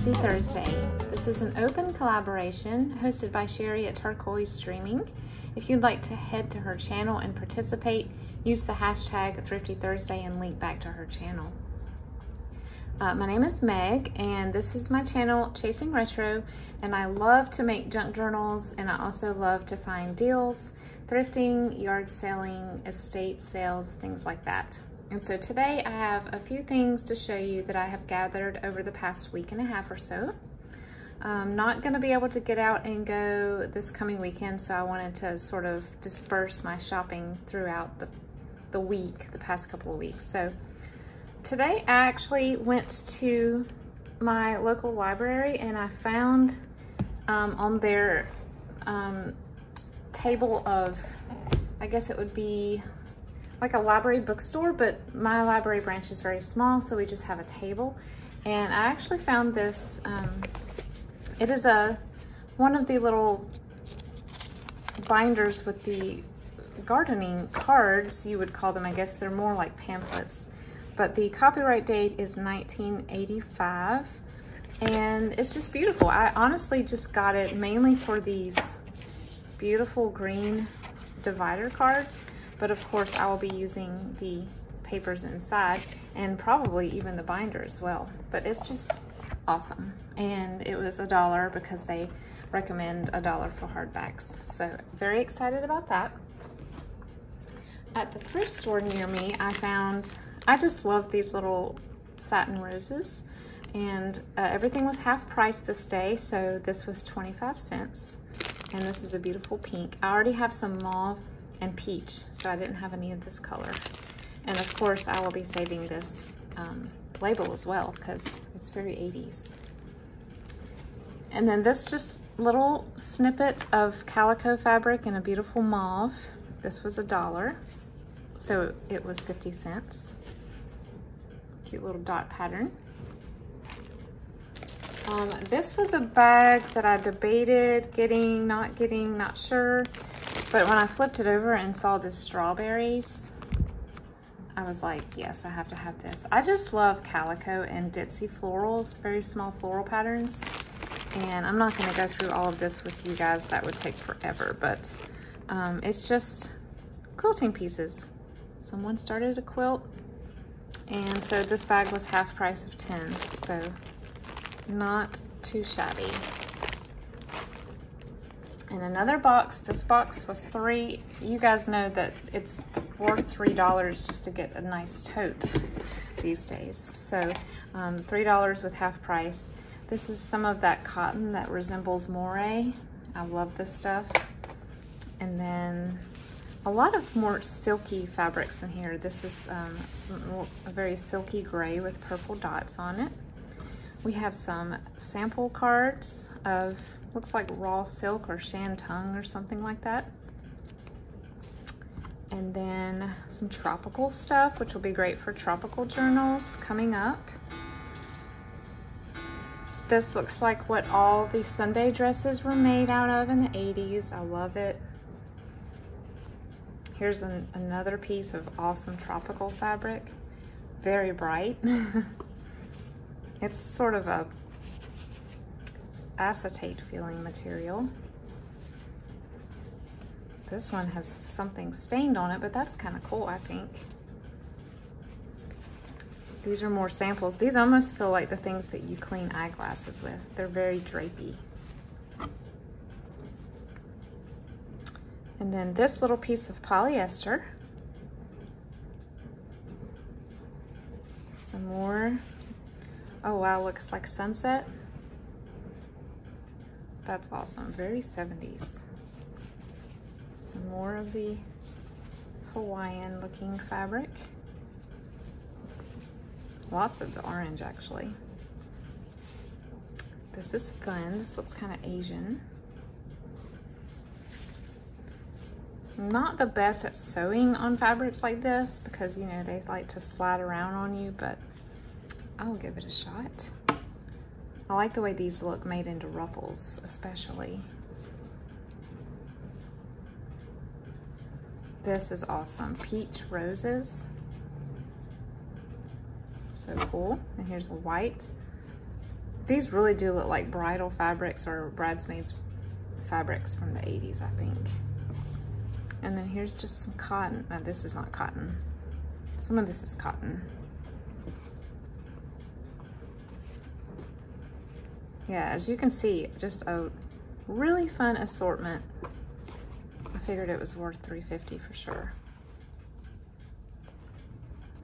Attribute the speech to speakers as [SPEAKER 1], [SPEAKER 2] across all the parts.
[SPEAKER 1] Thrifty Thursday. This is an open collaboration hosted by Sheree at Turquoise Dreaming. If you'd like to head to her channel and participate, use the hashtag Thrifty Thursday and link back to her channel. My name is Meg, and this is my channel, Chasing Retro, and I love to make junk journals, and I also love to find deals, thrifting, yard selling, estate sales, things like that. And so today I have a few things to show you that I have gathered over the past week and a half or so. I'm not going to be able to get out and go this coming weekend, so I wanted to sort of disperse my shopping throughout the week, the past couple of weeks. So today I actually went to my local library and I found on their table of, I guess it would be like a library bookstore, but my library branch is very small, so we just have a table. And I actually found this, it is one of the little binders with the gardening cards, you would call them. I guess they're more like pamphlets. But the copyright date is 1985, and it's just beautiful. I honestly just got it mainly for these beautiful green divider cards. But of course, I will be using the papers inside and probably even the binder as well. But it's just awesome. And it was $1 because they recommend $1 for hardbacks. So very excited about that. At the thrift store near me, I just love these little satin roses. And everything was half price this day. So this was 25 cents. And this is a beautiful pink. I already have some mauve and peach, so I didn't have any of this color. And of course I will be saving this label as well because it's very 80s. And then this just little snippet of calico fabric in a beautiful mauve. This was $1, so it was 50 cents. Cute little dot pattern. This was a bag that I debated getting, not sure. But when I flipped it over and saw the strawberries, I was like, yes, I have to have this. I just love calico and ditzy florals, very small floral patterns. And I'm not gonna go through all of this with you guys, that would take forever, but it's just quilting pieces. Someone started a quilt, and so this bag was half price of 10, so not too shabby. And another box, this box was $3. You guys know that it's worth $3 just to get a nice tote these days. So $3 with half price. This is some of that cotton that resembles moire. I love this stuff. And then a lot of more silky fabrics in here. This is a very silky gray with purple dots on it. We have some sample cards of, looks like raw silk or shantung or something like that. And then some tropical stuff, which will be great for tropical journals coming up. This looks like what all the Sunday dresses were made out of in the 80s. I love it. Here's another piece of awesome tropical fabric. Very bright. It's sort of a acetate feeling material. This one has something stained on it, but that's kind of cool, I think. These are more samples. These almost feel like the things that you clean eyeglasses with. They're very drapey. And then this little piece of polyester. Some more. Oh wow, looks like sunset. That's awesome, very 70s. Some more of the Hawaiian looking fabric. Lots of the orange actually. This is fun, this looks kind of Asian. I'm not the best at sewing on fabrics like this because, you know, they like to slide around on you, but I'll give it a shot. I like the way these look made into ruffles, especially. This is awesome. Peach roses. So cool. And here's a white These really do look like bridal fabrics or bridesmaids fabrics from the 80s, I think. And then here's just some cotton. No, this is not cotton. Some of this is cotton. Yeah, as you can see, just a really fun assortment. I figured it was worth $3.50 for sure.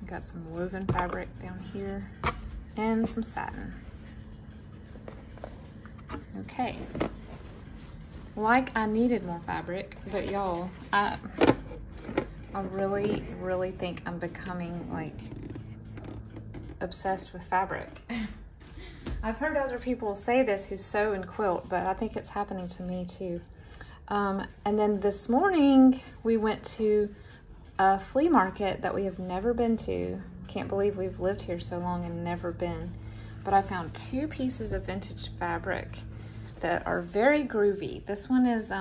[SPEAKER 1] Got some woven fabric down here and some satin. Okay. Like I needed more fabric, but y'all, I really think I'm becoming like obsessed with fabric. I've heard other people say this who sew and quilt, but I think it's happening to me too. And then this morning we went to a flea market that we have never been to. Can't believe we've lived here so long and never been. But I found 2 pieces of vintage fabric that are very groovy. This one is,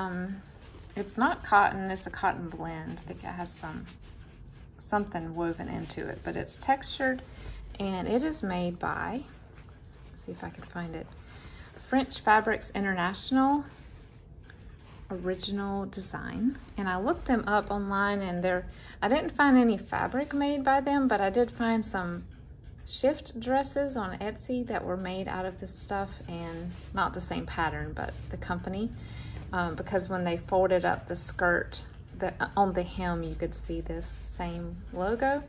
[SPEAKER 1] it's not cotton, it's a cotton blend. I think it has something woven into it, but it's textured and it is made by, let's see if I can find it, French Fabrics International original design. And I looked them up online and I didn't find any fabric made by them, but I did find some shift dresses on Etsy that were made out of this stuff, and not the same pattern, but the company, because when they folded up the skirt, on the hem you could see this same logo,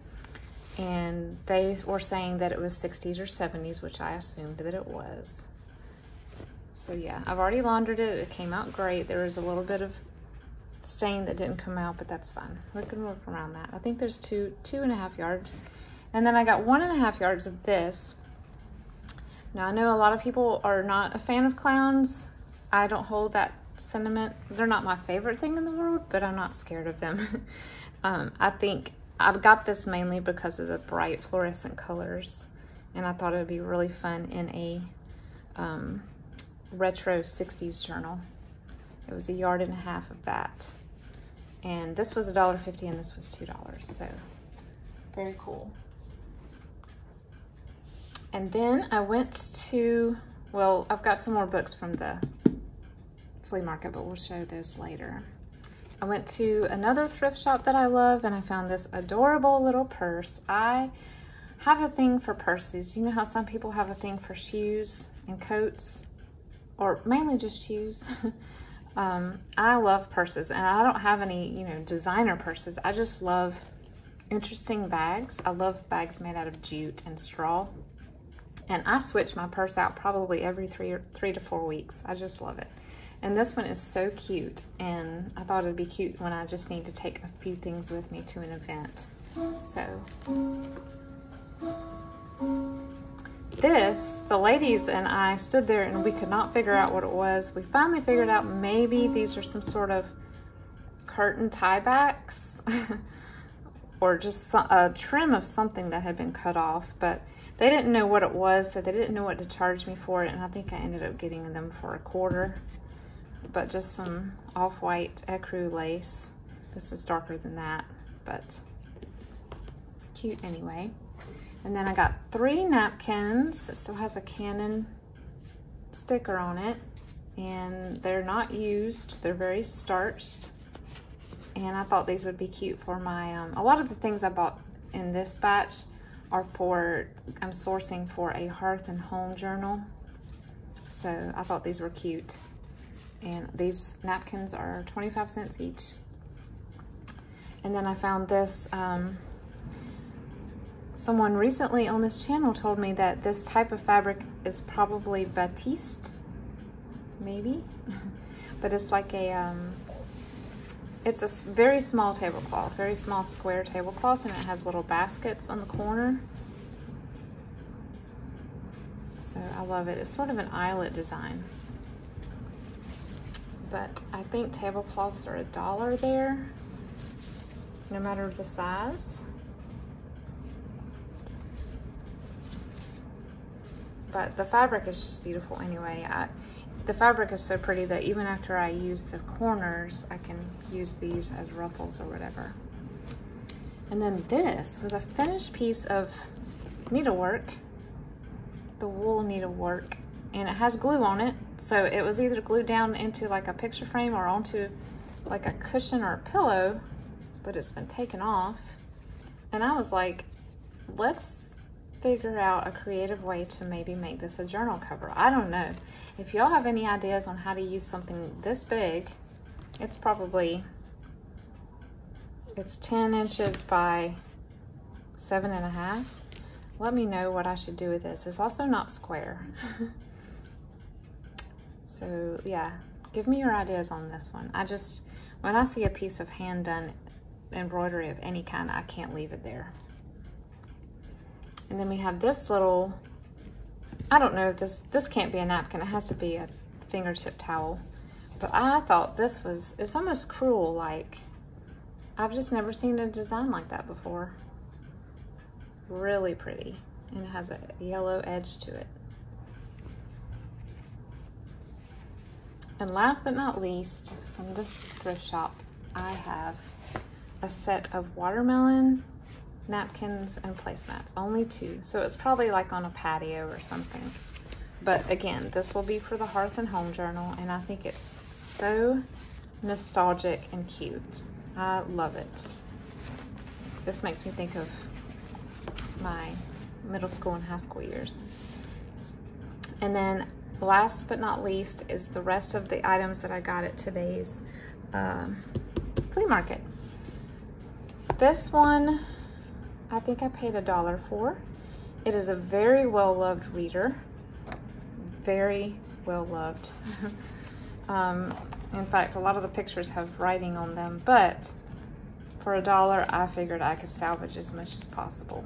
[SPEAKER 1] and they were saying that it was 60s or 70s, which I assumed that it was. So yeah, I've already laundered it. It came out great. There was a little bit of stain that didn't come out, but that's fine. We can work around that. I think there's 2.5 yards. And then I got 1.5 yards of this. Now I know a lot of people are not a fan of clowns. I don't hold that sentiment. They're not my favorite thing in the world, but I'm not scared of them. I think I've got this mainly because of the bright fluorescent colors, and I thought it would be really fun in a retro 60s journal. It was 1.5 yards of that, and this was $1.50 and this was $2, so very cool. And then I went to, well, I've got some more books from the flea market, but we'll show those later. I went to another thrift shop that I love, and I found this adorable little purse. I have a thing for purses. You know how some people have a thing for shoes and coats, or mainly just shoes. I love purses, and I don't have any, designer purses. I just love interesting bags. I love bags made out of jute and straw. And I switch my purse out probably every 3 to 4 weeks. I just love it. And this one is so cute, and I thought it'd be cute when I just need to take a few things with me to an event. So this, the ladies and I stood there and we could not figure out what it was. We finally figured out maybe these are some sort of curtain tiebacks or just a trim of something that had been cut off, but they didn't know what it was, so they didn't know what to charge me for it, and I think I ended up getting them for $1/4, but just some off-white ecru lace. This is darker than that, but cute anyway. And then I got 3 napkins. It still has a Canon sticker on it, and they're not used. They're very starched, and I thought these would be cute for my, a lot of the things I bought in this batch are for, I'm sourcing for a hearth and home journal. So I thought these were cute. And these napkins are 25 cents each. And then I found this, someone recently on this channel told me that this type of fabric is probably batiste, maybe. But it's like a, it's a very small tablecloth, very small square tablecloth, and it has little baskets on the corner. So I love it. It's sort of an eyelet design. But I think tablecloths are $1 there, no matter the size. But the fabric is just beautiful anyway. The fabric is so pretty that even after I use the corners, I can use these as ruffles or whatever. And then this was a finished piece of needlework, the wool needlework, and it has glue on it. So it was either glued down into like a picture frame or onto like a cushion or a pillow, but it's been taken off. And I was like, let's figure out a creative way to maybe make this a journal cover. I don't know. If y'all have any ideas on how to use something this big, it's 10 inches by 7.5. Let me know what I should do with this. It's also not square. So yeah, give me your ideas on this one. When I see a piece of hand done embroidery of any kind, I can't leave it there. And then we have this little, I don't know if this can't be a napkin. It has to be a fingertip towel. But I thought it's almost cruel. Like, I've just never seen a design like that before. Really pretty, and it has a yellow edge to it. And last but not least, from this thrift shop, I have a set of watermelon napkins and placemats, only 2. So it's probably like on a patio or something. But again, this will be for the Hearth and Home Journal, and I think it's so nostalgic and cute. I love it. This makes me think of my middle school and high school years. And then last but not least is the rest of the items that I got at today's flea market. This one, I think I paid $1 for. It is a very well-loved reader. Very well-loved. In fact, a lot of the pictures have writing on them, but for $1, I figured I could salvage as much as possible.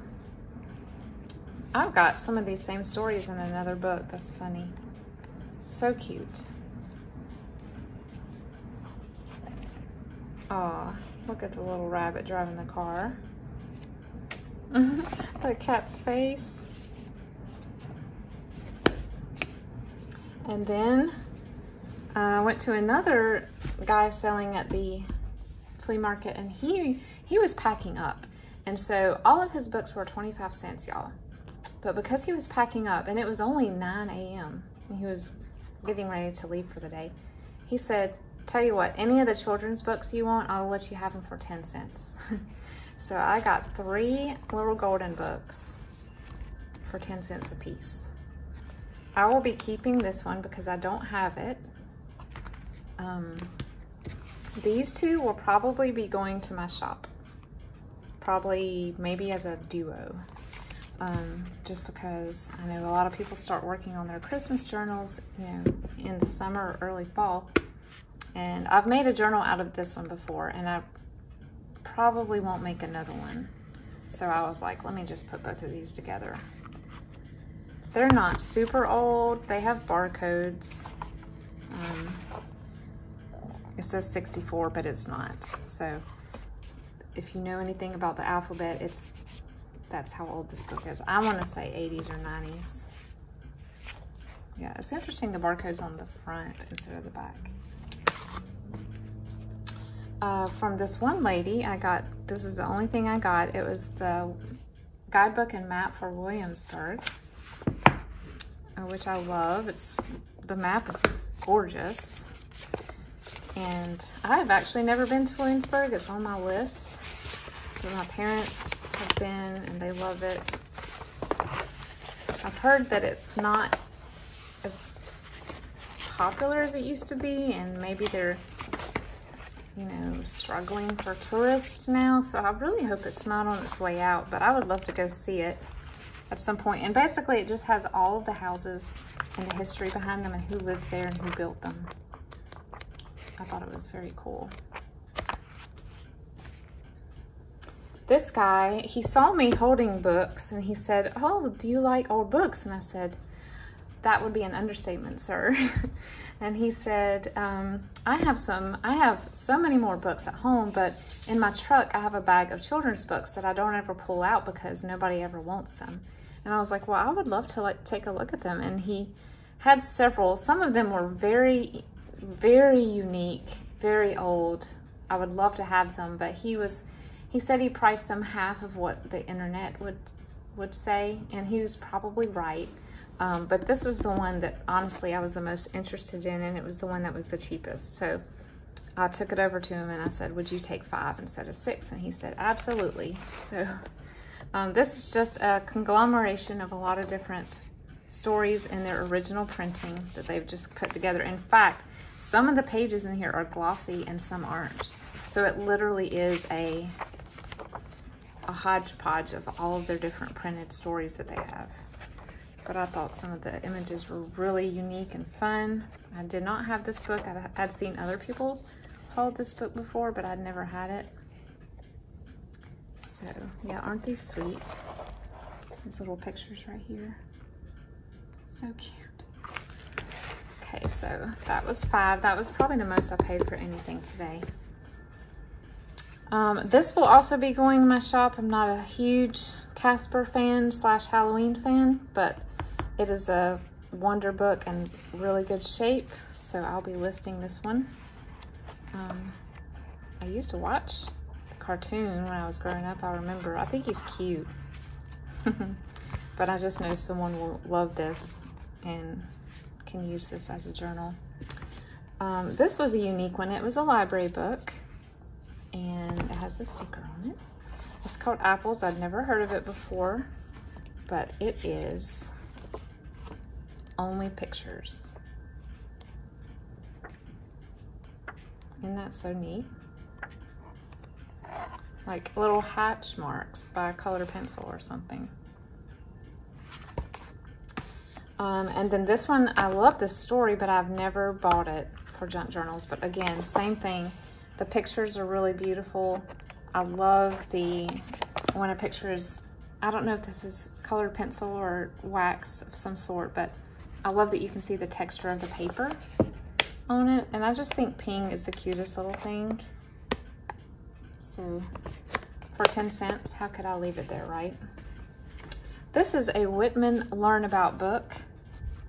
[SPEAKER 1] I've got some of these same stories in another book. That's funny. So cute. Aw, look at the little rabbit driving the car. The cat's face. And then I went to another guy selling at the flea market, and he was packing up. And so all of his books were 25 cents, y'all. But because he was packing up, and it was only 9 a.m., and he was getting ready to leave for the day, he said, tell you what, any of the children's books you want, I'll let you have them for 10 cents. So I got 3 little golden books for 10 cents a piece. I will be keeping this one because I don't have it. These 2 will probably be going to my shop. Probably maybe as a duo. Just because I know a lot of people start working on their Christmas journals, you know, in the summer or early fall. And I've made a journal out of this one before, and I probably won't make another one. So I was like, let me just put both of these together. They're not super old. They have barcodes. It says 64, but it's not. So if you know anything about the alphabet, that's how old this book is. I want to say 80s or 90s. Yeah, it's interesting the barcode's on the front instead of the back. From this one lady, this is the only thing I got. It was the guidebook and map for Williamsburg, which I love. The map is gorgeous. And I've actually never been to Williamsburg. It's on my list. But my parents have been, and they love it. I've heard that it's not as popular as it used to be, and maybe they're, you know, struggling for tourists now. So I really hope it's not on its way out, but I would love to go see it at some point. And basically it just has all of the houses and the history behind them and who lived there and who built them. I thought it was very cool. This guy, he saw me holding books and he said, oh, do you like old books? And I said, that would be an understatement, sir. And he said, I have so many more books at home, but in my truck, I have a bag of children's books that I don't ever pull out because nobody ever wants them. And I was like, well, I would love to take a look at them. And he had several. Some of them were very, very unique, very old. I would love to have them, but he said he priced them half of what the internet would say, and he was probably right. But this was the one that honestly I was the most interested in, and it was the one that was the cheapest. So I took it over to him and I said, would you take 5 instead of 6? And he said, absolutely. So this is just a conglomeration of a lot of different stories in their original printing that they've just put together. In fact, some of the pages in here are glossy and some aren't. So it literally is a hodgepodge of all of their different printed stories that they have. But I thought some of the images were really unique and fun. I did not have this book. I'd seen other people hold this book before, but I'd never had it. So yeah, aren't these sweet? These little pictures right here. So cute. Okay, so that was 5. That was probably the most I paid for anything today. This will also be going in my shop. I'm not a huge Casper fan / Halloween fan, but it is a wonder book and really good shape, so I'll be listing this one. I used to watch the cartoon when I was growing up. I remember. I think he's cute. But I just know someone will love this and can use this as a journal. This was a unique one. It was a library book, and it has a sticker on it. It's called Apples. I'd never heard of it before, but it is only pictures. Isn't that so neat? Like little hatch marks by a colored pencil or something. And then this one, I love this story, but I've never bought it for junk journals. But again, same thing. The pictures are really beautiful. I love when a picture is, I don't know if this is colored pencil or wax of some sort, but I love that you can see the texture of the paper on it. And I just think ping is the cutest little thing. So for 10 cents, how could I leave it there, right? This is a Whitman Learn About book.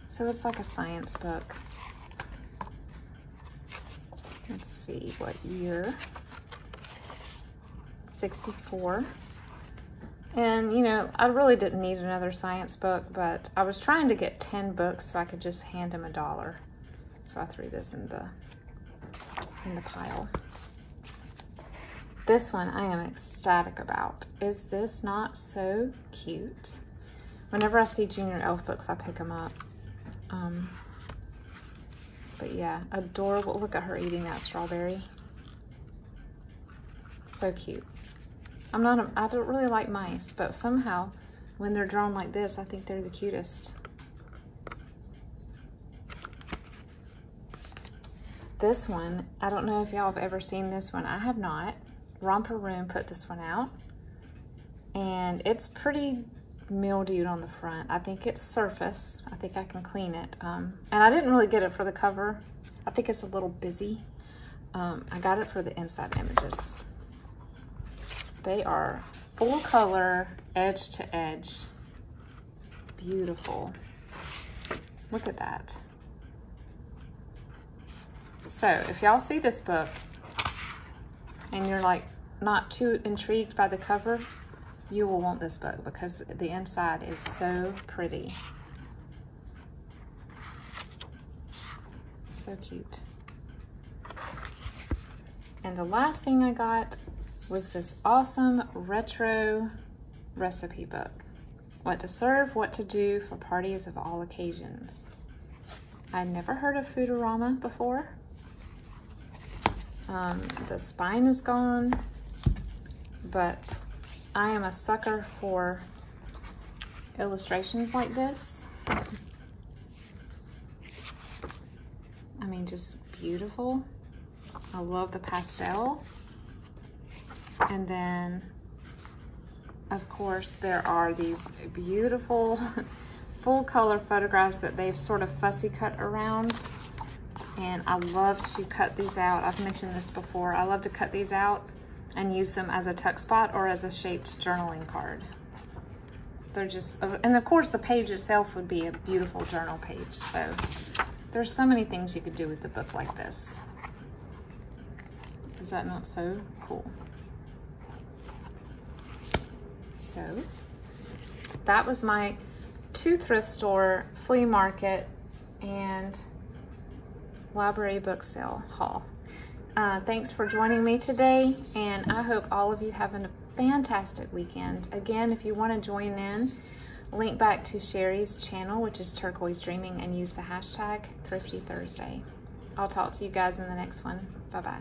[SPEAKER 1] So it's like a science book. Let's see what year. 64. And you know, I really didn't need another science book, but I was trying to get 10 books so I could just hand him $1. So I threw this in the pile. This one I am ecstatic about. Is this not so cute? Whenever I see Junior Elf books, I pick them up. But yeah, adorable. Look at her eating that strawberry. So cute. I don't really like mice, but somehow when they're drawn like this, I think they're the cutest. This one, I don't know if y'all have ever seen this one. I have not. Romper Room put this one out, and it's pretty mildewed on the front. I think it's surface. I think I can clean it. And I didn't really get it for the cover. I think it's a little busy. I got it for the inside images. They are full color, edge to edge. Beautiful. Look at that. So if y'all see this book and you're like not too intrigued by the cover, you will want this book because the inside is so pretty. So cute. And the last thing I got was this awesome retro recipe book. What to serve, what to do for parties of all occasions. I'd never heard of Foodorama before. The spine is gone, but I am a sucker for illustrations like this. I mean, just beautiful. I love the pastel. And then, of course, there are these beautiful full color photographs that they've sort of fussy cut around. And I love to cut these out. I've mentioned this before. I love to cut these out and use them as a tuck spot or as a shaped journaling card. They're just, and of course the page itself would be a beautiful journal page. So there's so many things you could do with the book like this. Is that not so cool? So that was my 2 thrift store, flea market, and library book sale haul. Thanks for joining me today, and I hope all of you have a fantastic weekend. Again, if you want to join in, link back to Sheree's channel, which is Turquoise Dreaming, and use the hashtag Thrifty Thursday. I'll talk to you guys in the next one. Bye-bye.